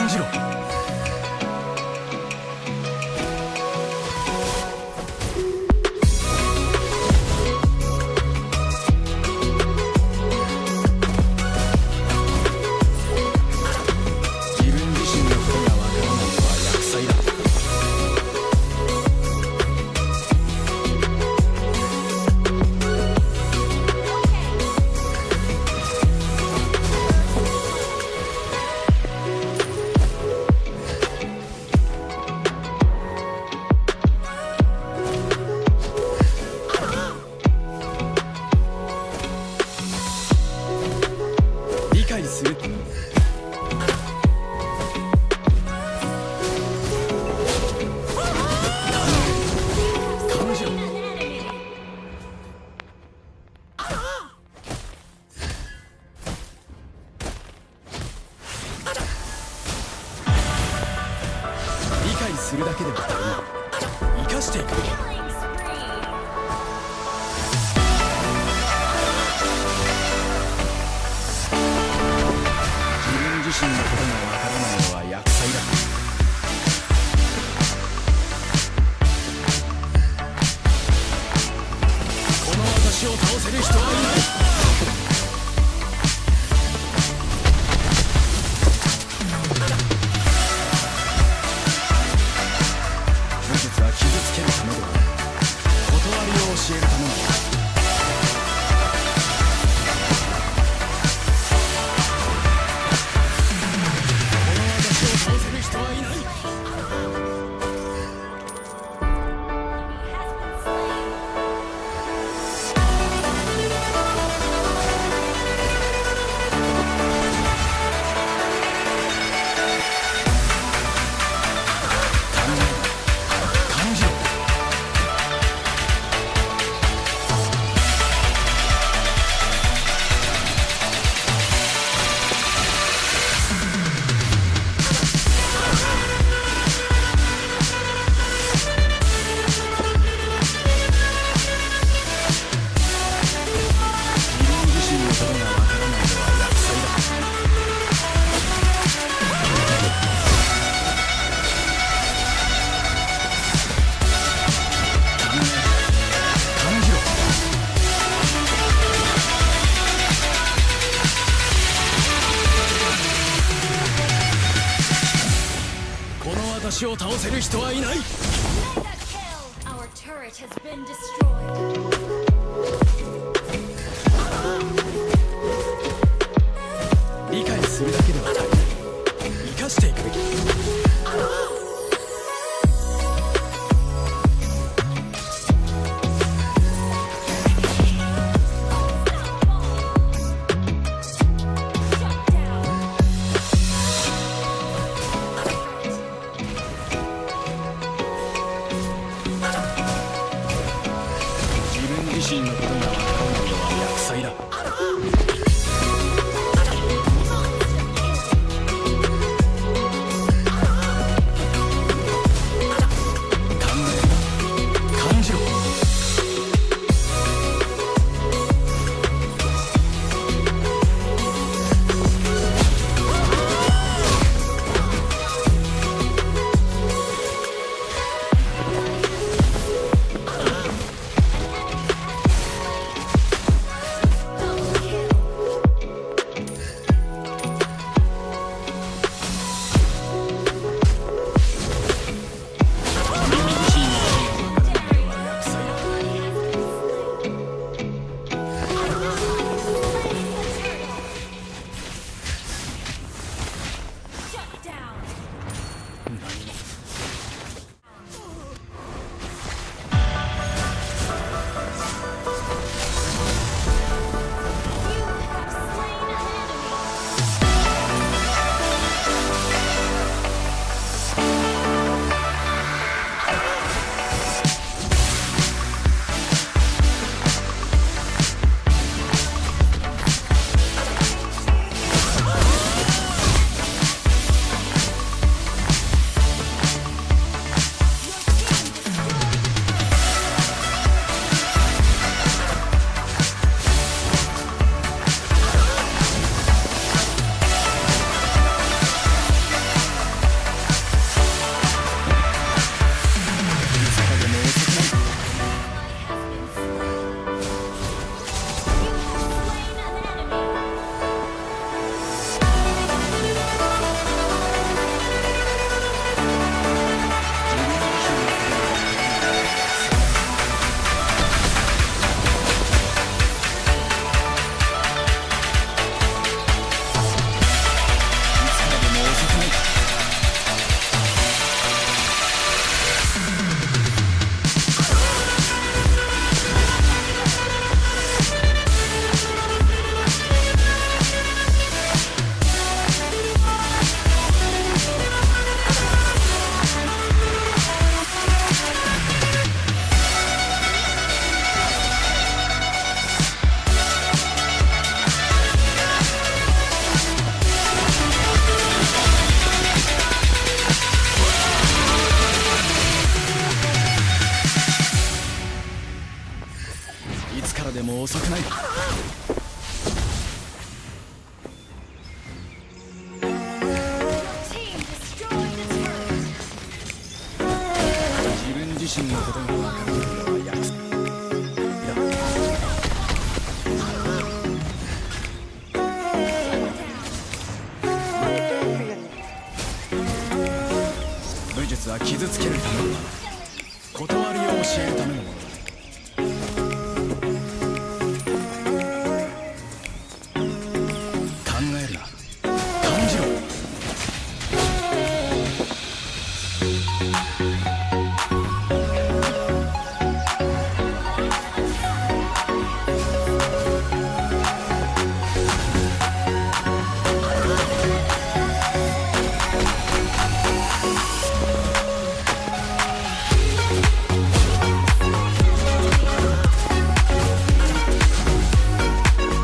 感じろ。自分自身のことがわからないのは厄災だ。理解する。感じろ。理解するだけでは足りない。生かしていく。自身のことがわからないのは厄災だ。この私を倒せる人はいない。武術は傷つけるためではない。断りを教えるために。倒せる人はいない。感じろ。自分自身のことがわからないのは厄災だ。感じろ。この私を倒せる人はいない。Our turret has been destroyed. 理解するだけでは足りない。生かしていくべき。自分自身のことがわからないのは厄災だ。遅くない。 Team destroyed a turret. 自分自身のことが分かるのは約束武術は傷つけるためのもの、断りを教えるためのものだ。考えるな、感じろ。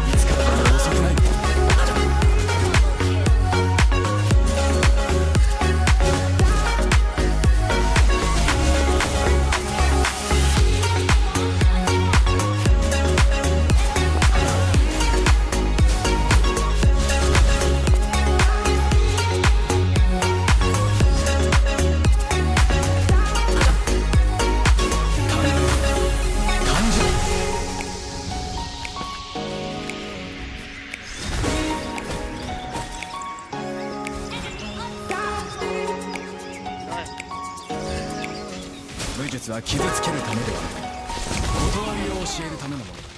いつからでも遅くない。感じろ。武術は傷つけるためではなく、断りを教えるためのものだ。